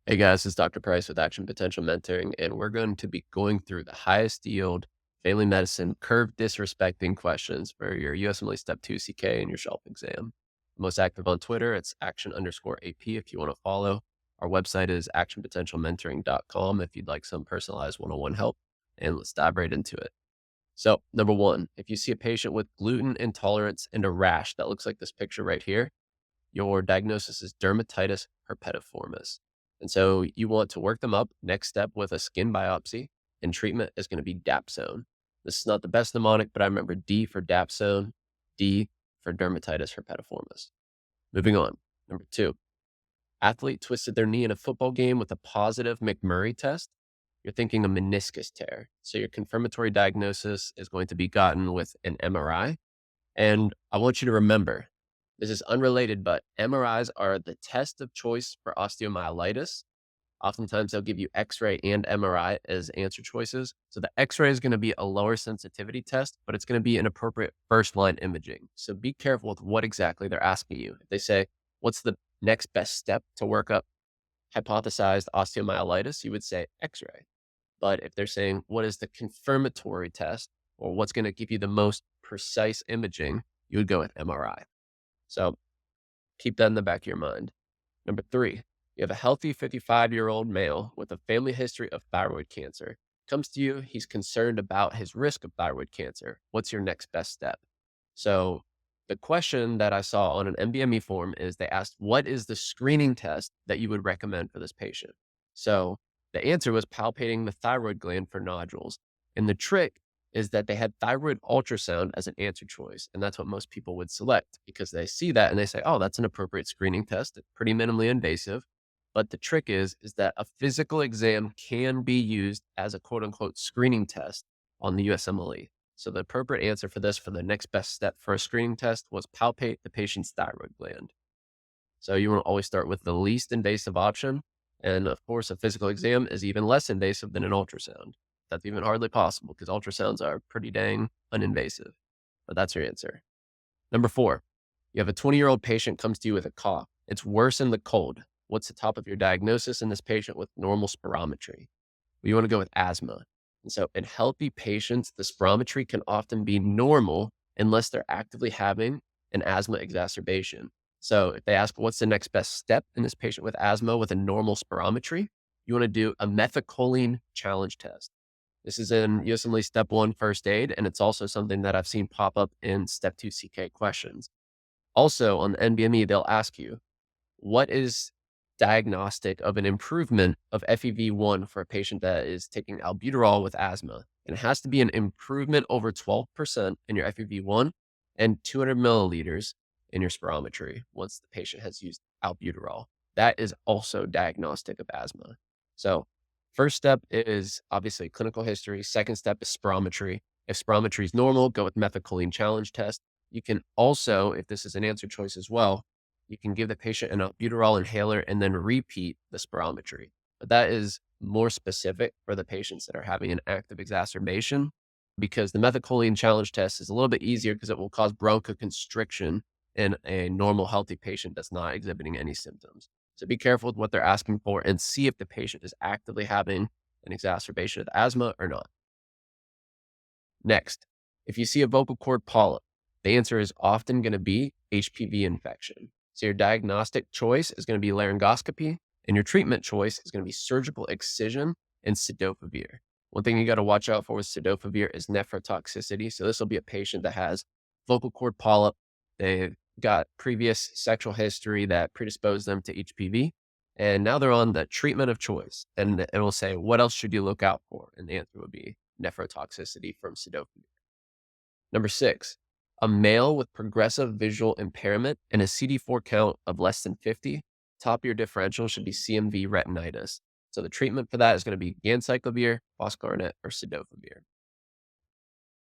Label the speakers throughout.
Speaker 1: Hey guys, it's Dr. Price with Action Potential Mentoring, and we're going to be going through the highest yield family medicine curve disrespecting questions for your USMLE Step 2 CK and your shelf exam. Most active on Twitter, it's action_AP if you want to follow. Our website is actionpotentialmentoring.com if you'd like some personalized one-on-one help, and let's dive right into it. So, number one, if you see a patient with gluten intolerance and a rash that looks like this picture right here, your diagnosis is dermatitis herpetiformis. And so you want to work them up. Next step with a skin biopsy, and treatment is going to be dapsone. This is not the best mnemonic, but I remember D for dapsone, D for dermatitis herpetiformis. Moving on. Number two, athlete twisted their knee in a football game with a positive McMurray test. You're thinking a meniscus tear. So your confirmatory diagnosis is going to be gotten with an MRI. And I want you to remember, this is unrelated, but MRIs are the test of choice for osteomyelitis. Oftentimes, they'll give you X-ray and MRI as answer choices. So the X-ray is going to be a lower sensitivity test, but it's going to be an appropriate first-line imaging. So be careful with what exactly they're asking you. If they say, what's the next best step to work up hypothesized osteomyelitis, you would say X-ray. But if they're saying, what is the confirmatory test or what's going to give you the most precise imaging, you would go with MRI. So keep that in the back of your mind. Number three, you have a healthy 55-year-old male with a family history of thyroid cancer. Comes to you, he's concerned about his risk of thyroid cancer. What's your next best step? So the question that I saw on an MBME form is they asked, what is the screening test that you would recommend for this patient? So the answer was palpating the thyroid gland for nodules. And the trick is that they had thyroid ultrasound as an answer choice. And that's what most people would select because they see that and they say, oh, that's an appropriate screening test. It's pretty minimally invasive. But the trick is that a physical exam can be used as a quote unquote screening test on the USMLE. So the appropriate answer for this, for the next best step for a screening test, was palpate the patient's thyroid gland. So you want to always start with the least invasive option. And of course, a physical exam is even less invasive than an ultrasound. That's even hardly possible because ultrasounds are pretty dang uninvasive. But that's your answer. Number four, you have a 20-year-old patient comes to you with a cough. It's worse than the cold. What's the top of your diagnosis in this patient with normal spirometry? Well, you want to go with asthma. And so in healthy patients, the spirometry can often be normal unless they're actively having an asthma exacerbation. So if they ask, what's the next best step in this patient with asthma with a normal spirometry, you want to do a methacholine challenge test. This is in USMLE Step 1 first aid, and it's also something that I've seen pop up in Step 2 CK questions. Also on the NBME, they'll ask you, what is diagnostic of an improvement of FEV1 for a patient that is taking albuterol with asthma? And it has to be an improvement over 12% in your FEV1 and 200 milliliters in your spirometry once the patient has used albuterol. That is also diagnostic of asthma. So first step is obviously clinical history. Second step is spirometry. If spirometry is normal, go with methacholine challenge test. You can also, if this is an answer choice as well, you can give the patient an albuterol inhaler and then repeat the spirometry. But that is more specific for the patients that are having an active exacerbation because the methacholine challenge test is a little bit easier because it will cause bronchoconstriction in a normal, healthy patient that's not exhibiting any symptoms. So be careful with what they're asking for and see if the patient is actively having an exacerbation of asthma or not. Next, if you see a vocal cord polyp, the answer is often going to be HPV infection. So your diagnostic choice is going to be laryngoscopy, and your treatment choice is going to be surgical excision and cidofovir. One thing you got to watch out for with cidofovir is nephrotoxicity. So this will be a patient that has vocal cord polyp. They've got previous sexual history that predisposed them to HPV. And now they're on the treatment of choice. And it will say, what else should you look out for? And the answer would be nephrotoxicity from cidofovir. Number six, a male with progressive visual impairment and a CD4 count of less than 50, top of your differential should be CMV retinitis. So the treatment for that is going to be ganciclovir, foscarnet, or cidofovir.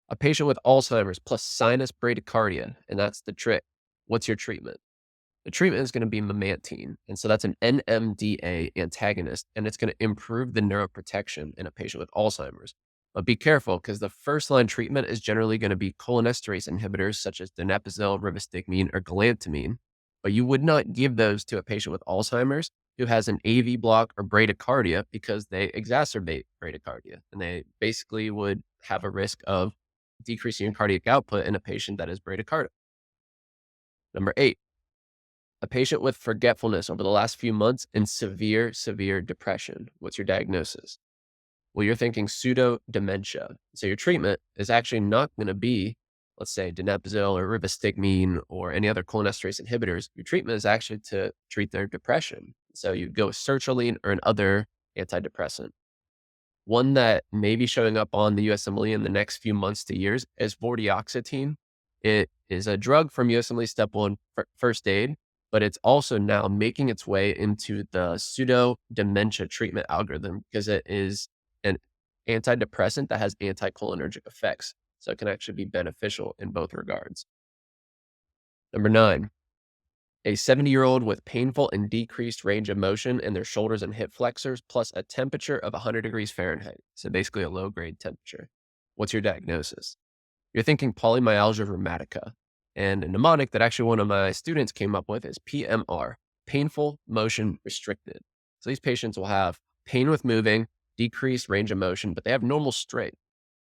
Speaker 1: A patient with Alzheimer's plus sinus bradycardia, and that's the trick. What's your treatment? The treatment is going to be memantine. And so that's an NMDA antagonist, and it's going to improve the neuroprotection in a patient with Alzheimer's. But be careful because the first line treatment is generally going to be cholinesterase inhibitors such as donepezil, rivastigmine, or galantamine. But you would not give those to a patient with Alzheimer's who has an AV block or bradycardia because they exacerbate bradycardia. And they basically would have a risk of decreasing your cardiac output in a patient that is bradycardic. Number 8, a patient with forgetfulness over the last few months and severe depression. What's your diagnosis? Well, you're thinking pseudo dementia. So your treatment is actually not going to be, let's say, donepezil or rivastigmine or any other cholinesterase inhibitors. Your treatment is actually to treat their depression. So you go with sertraline or another antidepressant. One that may be showing up on the USMLE in the next few months to years is vortioxetine. It is a drug from USMLE Step 1 first aid, but it's also now making its way into the pseudo dementia treatment algorithm because it is an antidepressant that has anticholinergic effects. So it can actually be beneficial in both regards. Number 9, a 70-year-old with painful and decreased range of motion in their shoulders and hip flexors, plus a temperature of 100 degrees Fahrenheit. So basically a low grade temperature. What's your diagnosis? You're thinking polymyalgia rheumatica. And a mnemonic that actually one of my students came up with is PMR, painful motion restricted. So these patients will have pain with moving, decreased range of motion, but they have normal straight.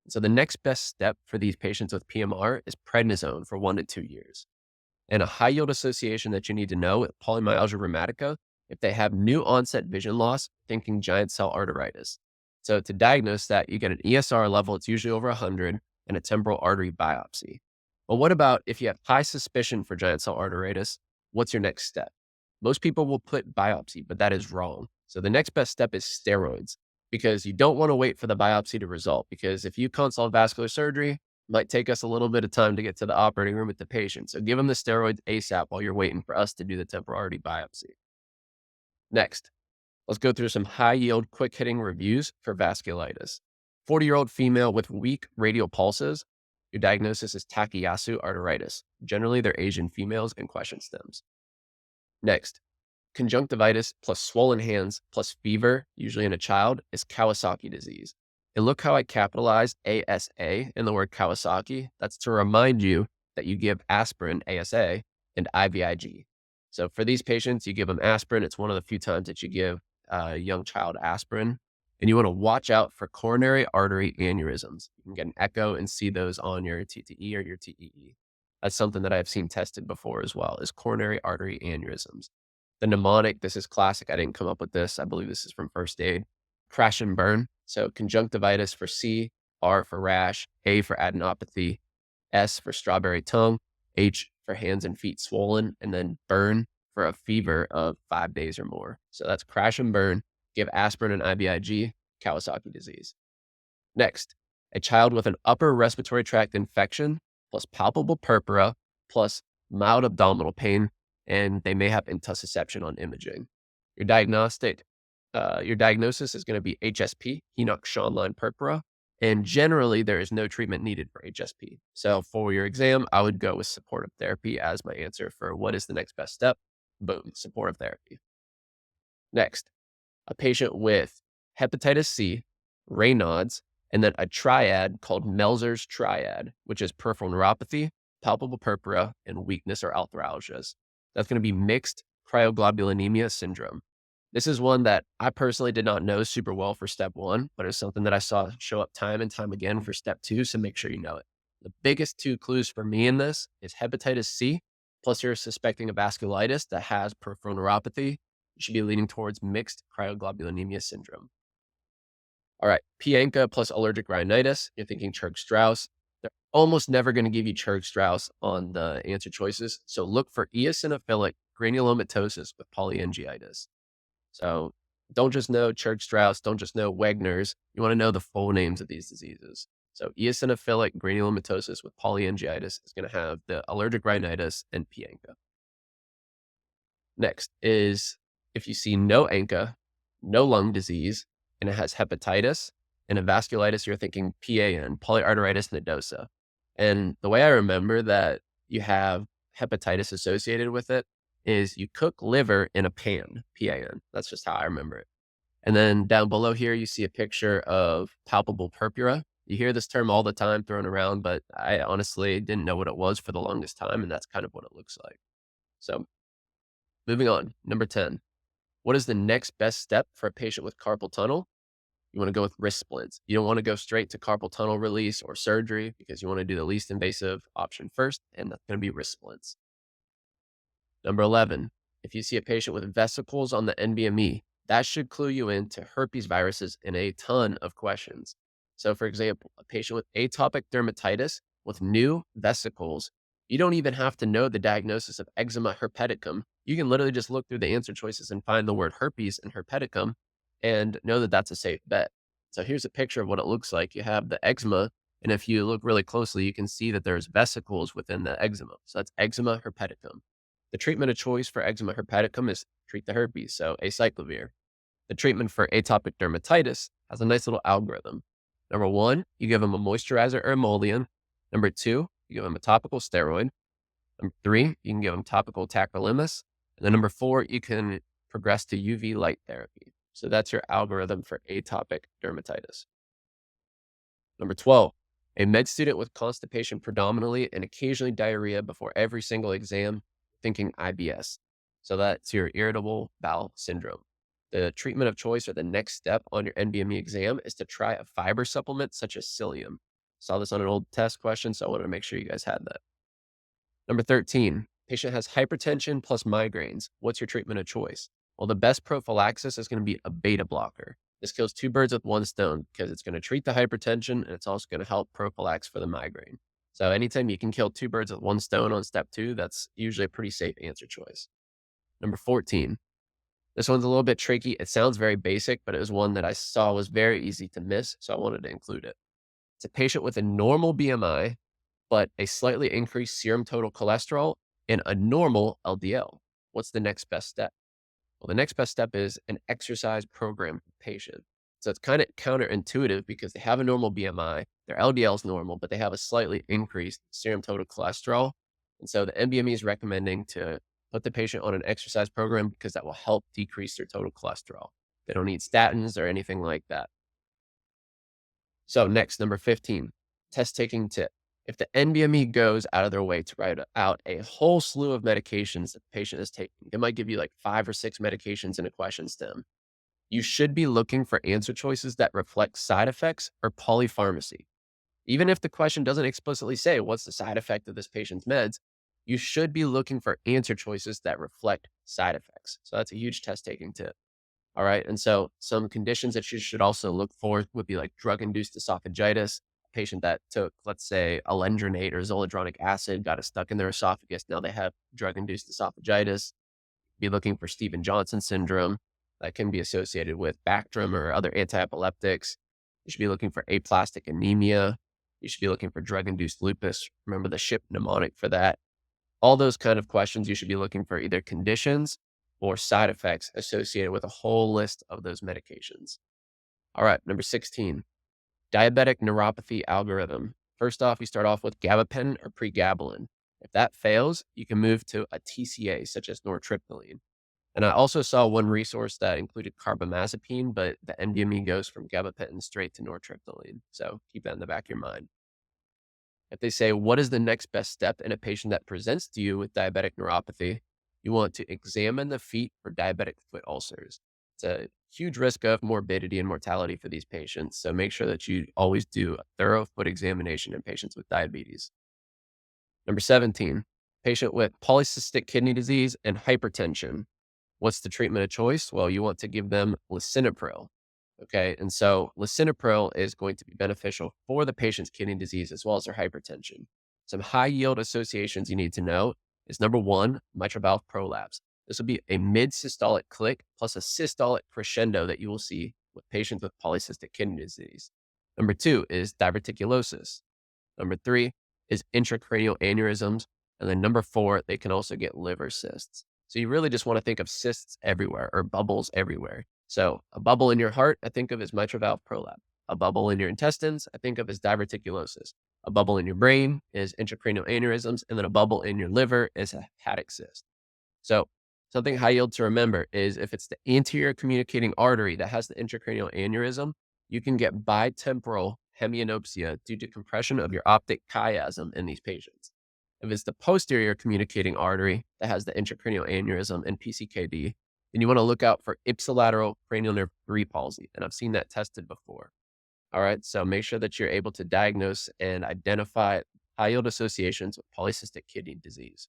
Speaker 1: So the next best step for these patients with PMR is prednisone for 1 to 2 years. And a high yield association that you need to know with polymyalgia rheumatica, if they have new onset vision loss, thinking giant cell arteritis. So to diagnose that, you get an ESR level, it's usually over 100, and a temporal artery biopsy. But what about if you have high suspicion for giant cell arteritis? What's your next step? Most people will put biopsy, but that is wrong. So the next best step is steroids because you don't want to wait for the biopsy to result. Because if you consult vascular surgery, might take us a little bit of time to get to the operating room with the patient. So give them the steroids ASAP while you're waiting for us to do the temporal artery biopsy. Next, let's go through some high yield, quick hitting reviews for vasculitis. 40-year-old female with weak radial pulses. Your diagnosis is Takayasu arteritis. Generally, they're Asian females and question stems. Next, conjunctivitis plus swollen hands plus fever, usually in a child, is Kawasaki disease. And look how I capitalized ASA in the word Kawasaki. That's to remind you that you give aspirin, ASA, and IVIG. So for these patients, you give them aspirin. It's one of the few times that you give a young child aspirin. And you want to watch out for coronary artery aneurysms. You can get an echo and see those on your TTE or your TEE. That's something that I've seen tested before as well, is coronary artery aneurysms. The mnemonic, this is classic. I didn't come up with this. I believe this is from first aid. Crash and burn. So conjunctivitis for C, R for rash, A for adenopathy, S for strawberry tongue, H for hands and feet swollen, and then burn for a fever of 5 days or more. So that's crash and burn. Give aspirin and IVIG, Kawasaki disease. Next, a child with an upper respiratory tract infection plus palpable purpura plus mild abdominal pain, and they may have intussusception on imaging. Your diagnosis is going to be HSP, Henoch-Schönlein purpura, and generally there is no treatment needed for HSP. So for your exam, I would go with supportive therapy as my answer for what is the next best step. Boom, supportive therapy. Next, a patient with hepatitis C, Raynaud's, and then a triad called Melzer's triad, which is peripheral neuropathy, palpable purpura, and weakness or arthralgias. That's going to be mixed cryoglobulinemia syndrome. This is one that I personally did not know super well for step 1, but it's something that I saw show up time and time again for step 2, so make sure you know it. The biggest 2 clues for me in this is hepatitis C, plus you're suspecting a vasculitis that has peripheral neuropathy. You should be leaning towards mixed cryoglobulinemia syndrome. All right, Pianka plus allergic rhinitis, you're thinking Churg-Strauss. They're almost never going to give you Churg-Strauss on the answer choices, so look for eosinophilic granulomatosis with polyangiitis. So don't just know Churg-Strauss, don't just know Wegener's. You want to know the full names of these diseases. So eosinophilic granulomatosis with polyangiitis is going to have the allergic rhinitis and Pianka. Next is if you see no ANCA, no lung disease, and it has hepatitis and a vasculitis, you're thinking PAN, polyarteritis nodosa. And the way I remember that you have hepatitis associated with it is you cook liver in a pan, PAN. That's just how I remember it. And then down below here, you see a picture of palpable purpura. You hear this term all the time thrown around, but I honestly didn't know what it was for the longest time, and that's kind of what it looks like. So moving on, number 10. What is the next best step for a patient with carpal tunnel? You want to go with wrist splints. You don't want to go straight to carpal tunnel release or surgery because you want to do the least invasive option first, and that's going to be wrist splints. Number 11, if you see a patient with vesicles on the NBME, that should clue you in to herpes viruses in a ton of questions. So, for example, a patient with atopic dermatitis with new vesicles, you don't even have to know the diagnosis of eczema herpeticum. You can literally just look through the answer choices and find the word herpes and herpeticum and know that that's a safe bet. So, here's a picture of what it looks like. You have the eczema, and if you look really closely, you can see that there's vesicles within the eczema. So, that's eczema herpeticum. The treatment of choice for eczema herpeticum is treat the herpes, so acyclovir. The treatment for atopic dermatitis has a nice little algorithm. Number 1, you give them a moisturizer or emollient. Number 2, you give them a topical steroid. Number 3, you can give them topical tacrolimus. And then number 4, you can progress to UV light therapy. So that's your algorithm for atopic dermatitis. Number 12, a med student with constipation predominantly and occasionally diarrhea before every single exam, thinking IBS. So that's your irritable bowel syndrome. The treatment of choice or the next step on your NBME exam is to try a fiber supplement such as psyllium. Saw this on an old test question, so I wanted to make sure you guys had that. Number 13, patient has hypertension plus migraines. What's your treatment of choice? Well, the best prophylaxis is going to be a beta blocker. This kills two birds with one stone because it's going to treat the hypertension and it's also going to help prophylax for the migraine. So anytime you can kill two birds with one stone on step 2, that's usually a pretty safe answer choice. Number 14. This one's a little bit tricky. It sounds very basic, but it was one that I saw was very easy to miss, so I wanted to include it. It's a patient with a normal BMI, but a slightly increased serum total cholesterol and a normal LDL. What's the next best step? Well, the next best step is an exercise program for the patient. So it's kind of counterintuitive because they have a normal BMI, their LDL is normal, but they have a slightly increased serum total cholesterol. And so the NBME is recommending to put the patient on an exercise program because that will help decrease their total cholesterol. They don't need statins or anything like that. So next, number 15, test taking tip. If the NBME goes out of their way to write out a whole slew of medications that the patient is taking, it might give you like 5 or 6 medications in a question stem. You should be looking for answer choices that reflect side effects or polypharmacy. Even if the question doesn't explicitly say what's the side effect of this patient's meds, you should be looking for answer choices that reflect side effects. So that's a huge test taking tip. All right. And so some conditions that you should also look for would be like drug-induced esophagitis, a patient that took, let's say, alendronate or zoledronic acid, got it stuck in their esophagus. Now they have drug-induced esophagitis. Be looking for Stevens-Johnson syndrome that can be associated with Bactrim or other antiepileptics. You should be looking for aplastic anemia. You should be looking for drug-induced lupus. Remember the ship mnemonic for that. All those kind of questions, you should be looking for either conditions or side effects associated with a whole list of those medications. All right, number 16, diabetic neuropathy algorithm. First off, you start off with gabapentin or pregabalin. If that fails, you can move to a TCA, such as nortriptyline. And I also saw one resource that included carbamazepine, but the NDME goes from gabapentin straight to nortriptyline. So keep that in the back of your mind. If they say, what is the next best step in a patient that presents to you with diabetic neuropathy? You want to examine the feet for diabetic foot ulcers. It's a huge risk of morbidity and mortality for these patients. So make sure that you always do a thorough foot examination in patients with diabetes. Number 17, patient with polycystic kidney disease and hypertension. What's the treatment of choice? Well, you want to give them lisinopril. Okay. And so lisinopril is going to be beneficial for the patient's kidney disease as well as their hypertension. Some high yield associations you need to know is number 1, mitral valve prolapse. This will be a mid systolic click plus a systolic crescendo that you will see with patients with polycystic kidney disease. Number 2 is diverticulosis. Number 3 is intracranial aneurysms. And then number 4, they can also get liver cysts. So you really just want to think of cysts everywhere or bubbles everywhere. So a bubble in your heart, I think of as mitral valve prolapse. A bubble in your intestines, I think of as diverticulosis. A bubble in your brain is intracranial aneurysms, and then a bubble in your liver is a hepatic cyst. So something high yield to remember is if it's the anterior communicating artery that has the intracranial aneurysm, you can get bitemporal hemianopsia due to compression of your optic chiasm in these patients. If it's the posterior communicating artery that has the intracranial aneurysm and PCKD, then you want to look out for ipsilateral cranial nerve 3 palsy. And I've seen that tested before. All right. So make sure that you're able to diagnose and identify high yield associations with polycystic kidney disease.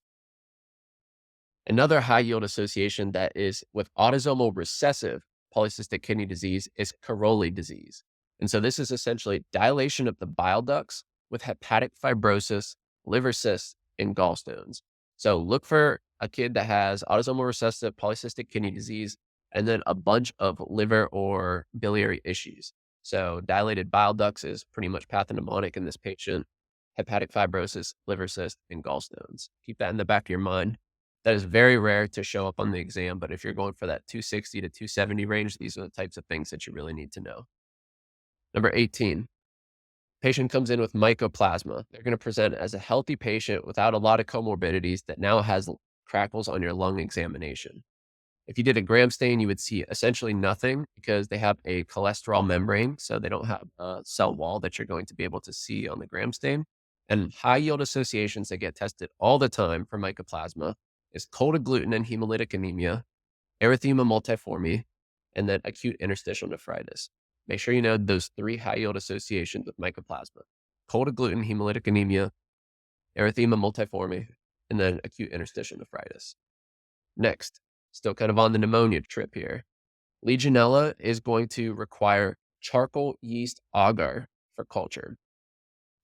Speaker 1: Another high yield association that is with autosomal recessive polycystic kidney disease is Caroli disease. And so this is essentially dilation of the bile ducts with hepatic fibrosis, liver cysts, and gallstones. So look for a kid that has autosomal recessive polycystic kidney disease and then a bunch of liver or biliary issues. So dilated bile ducts is pretty much pathognomonic in this patient, hepatic fibrosis, liver cyst, and gallstones. Keep that in the back of your mind. That is very rare to show up on the exam, but if you're going for that 260 to 270 range, these are the types of things that you really need to know. Number 18, patient comes in with mycoplasma. They're going to present as a healthy patient without a lot of comorbidities that now has crackles on your lung examination. If you did a gram stain, you would see essentially nothing because they have a cholesterol membrane, so they don't have a cell wall that you're going to be able to see on the gram stain. And high yield associations that get tested all the time for mycoplasma is cold agglutinin hemolytic anemia, erythema multiforme, and then acute interstitial nephritis. Make sure you know those 3 high yield associations with mycoplasma: cold agglutinin hemolytic anemia, erythema multiforme, and then acute interstitial nephritis. Next, still kind of on the pneumonia trip here. Legionella is going to require charcoal yeast agar for culture.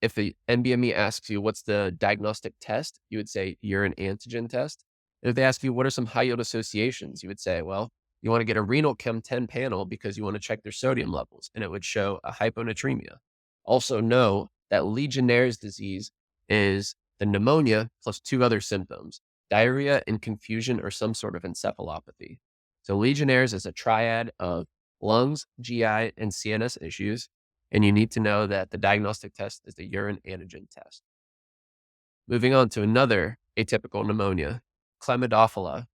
Speaker 1: If the NBME asks you what's the diagnostic test, you would say urine antigen test. And if they ask you what are some high yield associations, you would say, well, you want to get a renal chem 10 panel because you want to check their sodium levels, and it would show a hyponatremia. Also know that Legionnaire's disease is the pneumonia plus 2 other symptoms: diarrhea and confusion or some sort of encephalopathy. So Legionnaire's is a triad of lungs, GI, and CNS issues. And you need to know that the diagnostic test is the urine antigen test. Moving on to another atypical pneumonia, chlamidophila.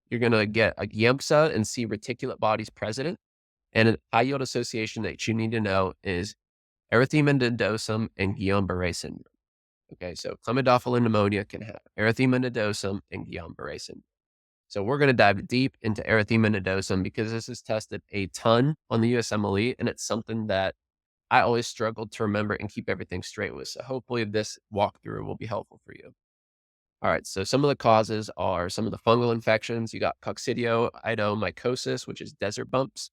Speaker 1: You're going to get a Yemsa and C reticulate bodies present. And an high yield association that you need to know is erythema nodosum and Guillain-Barré syndrome. Okay, so chlamydophila pneumonia can have erythema nodosum and Guillain-Barré syndrome. So we're going to dive deep into erythema nodosum because this is tested a ton on the USMLE, and it's something that I always struggled to remember and keep everything straight with. So hopefully this walkthrough will be helpful for you. All right. So some of the causes are some of the fungal infections. You got coccidioidomycosis, which is desert bumps,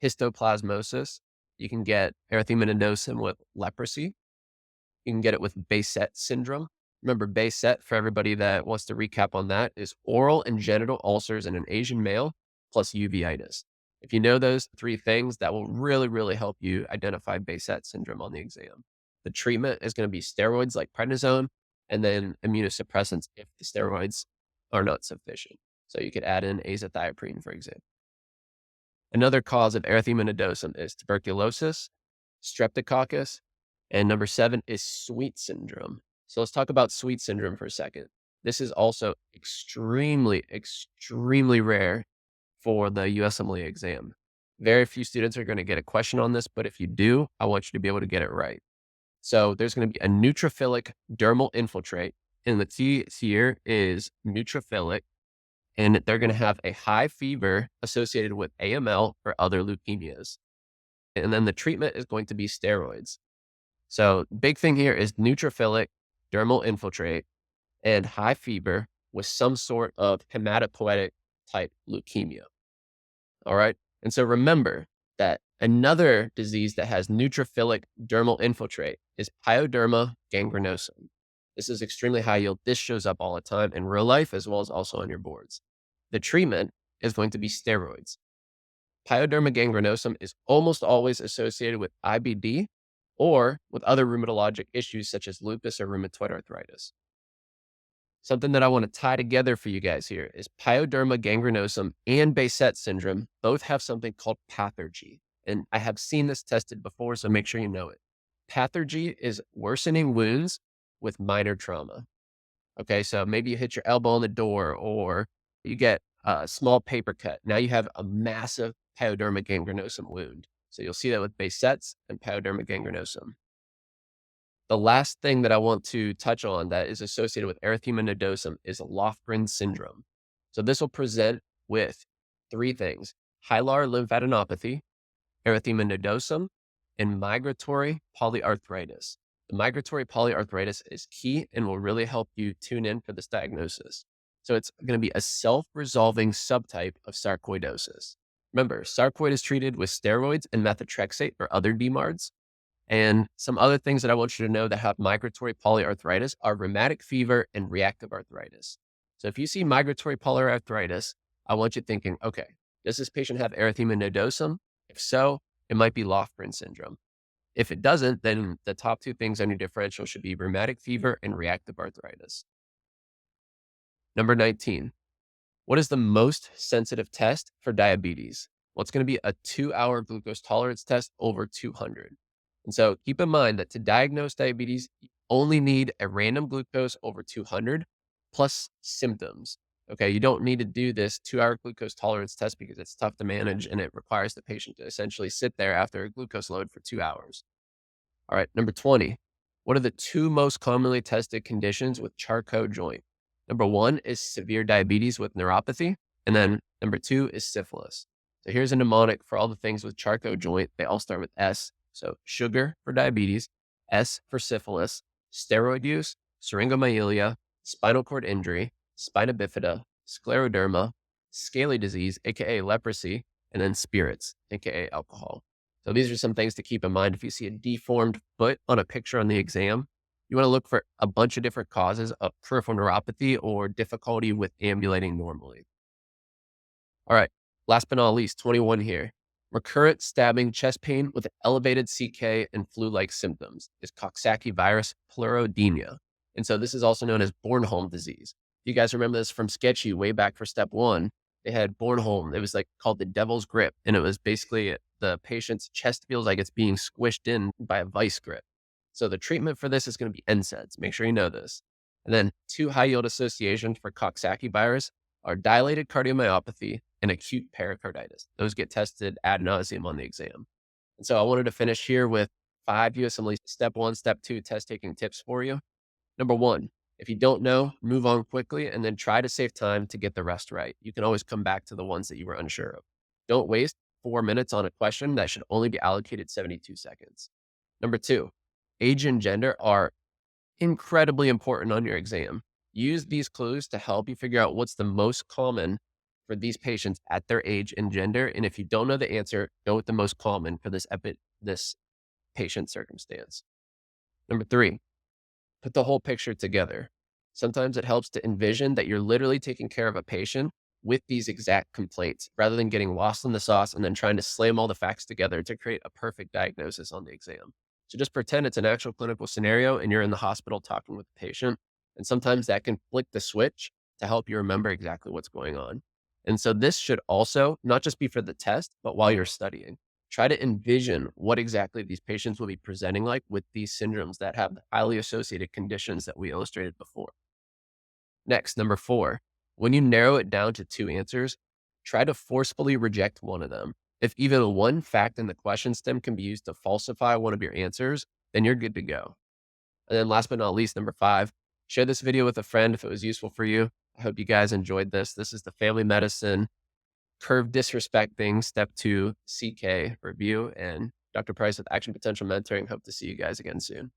Speaker 1: histoplasmosis. You can get erythema nodosum with leprosy. You can get it with Behcet syndrome. Remember, Behcet, for everybody that wants to recap on that, is oral and genital ulcers in an Asian male plus uveitis. If you know those 3 things, that will really, really help you identify Behcet syndrome on the exam. The treatment is going to be steroids like prednisone and then immunosuppressants if the steroids are not sufficient. So you could add in azathioprine, for example. Another cause of erythema nodosum is tuberculosis, streptococcus, and number 7 is Sweet syndrome. So let's talk about Sweet syndrome for a second. This is also extremely, extremely rare for the USMLE exam. Very few students are going to get a question on this, but if you do, I want you to be able to get it right. So there's going to be a neutrophilic dermal infiltrate, and the T here is neutrophilic, and they're going to have a high fever associated with AML or other leukemias. And then the treatment is going to be steroids. So big thing here is neutrophilic dermal infiltrate and high fever with some sort of hematopoietic type leukemia. All right. And so remember that another disease that has neutrophilic dermal infiltrate is pyoderma gangrenosum. This is extremely high yield. This shows up all the time in real life as well as also on your boards. The treatment is going to be steroids. Pyoderma gangrenosum is almost always associated with IBD or with other rheumatologic issues such as lupus or rheumatoid arthritis. Something that I want to tie together for you guys here is pyoderma gangrenosum and Behcet syndrome both have something called pathergy. And I have seen this tested before, so make sure you know it. Pathergy is worsening wounds with minor trauma. Okay, so maybe you hit your elbow on the door or you get a small paper cut. Now you have a massive pyoderma gangrenosum wound. So you'll see that with Behcet's and pyoderma gangrenosum. The last thing that I want to touch on that is associated with erythema nodosum is Lofgren syndrome. So this will present with three things: hilar lymphadenopathy, erythema nodosum, and migratory polyarthritis. The migratory polyarthritis is key and will really help you tune in for this diagnosis. So it's going to be a self-resolving subtype of sarcoidosis. Remember, sarcoid is treated with steroids and methotrexate or other DMARDs. And some other things that I want you to know that have migratory polyarthritis are rheumatic fever and reactive arthritis. So if you see migratory polyarthritis, I want you thinking, okay, does this patient have erythema nodosum? If so, it might be Lofgren syndrome. If it doesn't, then the top two things on your differential should be rheumatic fever and reactive arthritis. Number 19, what is the most sensitive test for diabetes? Well, it's going to be a 2-hour glucose tolerance test over 200. And so keep in mind that to diagnose diabetes, you only need a random glucose over 200 plus symptoms. Okay, you don't need to do this 2-hour glucose tolerance test because it's tough to manage and it requires the patient to essentially sit there after a glucose load for 2 hours. All right, number 20. What are the two most commonly tested conditions with Charcot joint? Number one is severe diabetes with neuropathy. And then number two is syphilis. So here's a mnemonic for all the things with Charcot joint. They all start with S. So sugar for diabetes, S for syphilis, steroid use, syringomyelia, spinal cord injury, spina bifida, scleroderma, scaly disease, aka leprosy, and then spirits, aka alcohol. So these are some things to keep in mind. If you see a deformed foot on a picture on the exam, you want to look for a bunch of different causes of peripheral neuropathy or difficulty with ambulating normally. All right, last but not least, 21 here. Recurrent stabbing chest pain with elevated CK and flu-like symptoms is Kawasaki virus pleurodemia. And so this is also known as Bornholm disease. If you guys remember this from Sketchy way back for step one, they had Bornholm. It was like called the devil's grip. And it was basically the patient's chest feels like it's being squished in by a vice grip. So the treatment for this is going to be NSAIDs. Make sure you know this. And then two high yield associations for Kawasaki virus are dilated cardiomyopathy and acute pericarditis. Those get tested ad nauseum on the exam. And so I wanted to finish here with 5 USMLE step 1, step 2 test taking tips for you. Number 1, if you don't know, move on quickly and then try to save time to get the rest right. You can always come back to the ones that you were unsure of. Don't waste 4 minutes on a question that should only be allocated 72 seconds. Number 2, age and gender are incredibly important on your exam. Use these clues to help you figure out what's the most common for these patients at their age and gender. And if you don't know the answer, go with the most common for this patient circumstance. Number 3, put the whole picture together. Sometimes it helps to envision that you're literally taking care of a patient with these exact complaints rather than getting lost in the sauce and then trying to slam all the facts together to create a perfect diagnosis on the exam. So just pretend it's an actual clinical scenario and you're in the hospital talking with the patient. And sometimes that can flick the switch to help you remember exactly what's going on. And so this should also not just be for the test, but while you're studying. Try to envision what exactly these patients will be presenting like with these syndromes that have the highly associated conditions that we illustrated before. Next, number 4, when you narrow it down to 2 answers, try to forcefully reject one of them. If even one fact in the question stem can be used to falsify one of your answers, then you're good to go. And then last but not least, number 5, share this video with a friend if it was useful for you. I hope you guys enjoyed this. This is the family medicine curve disrespecting step 2 CK review, and Dr. Price with Action Potential Mentoring. Hope to see you guys again soon.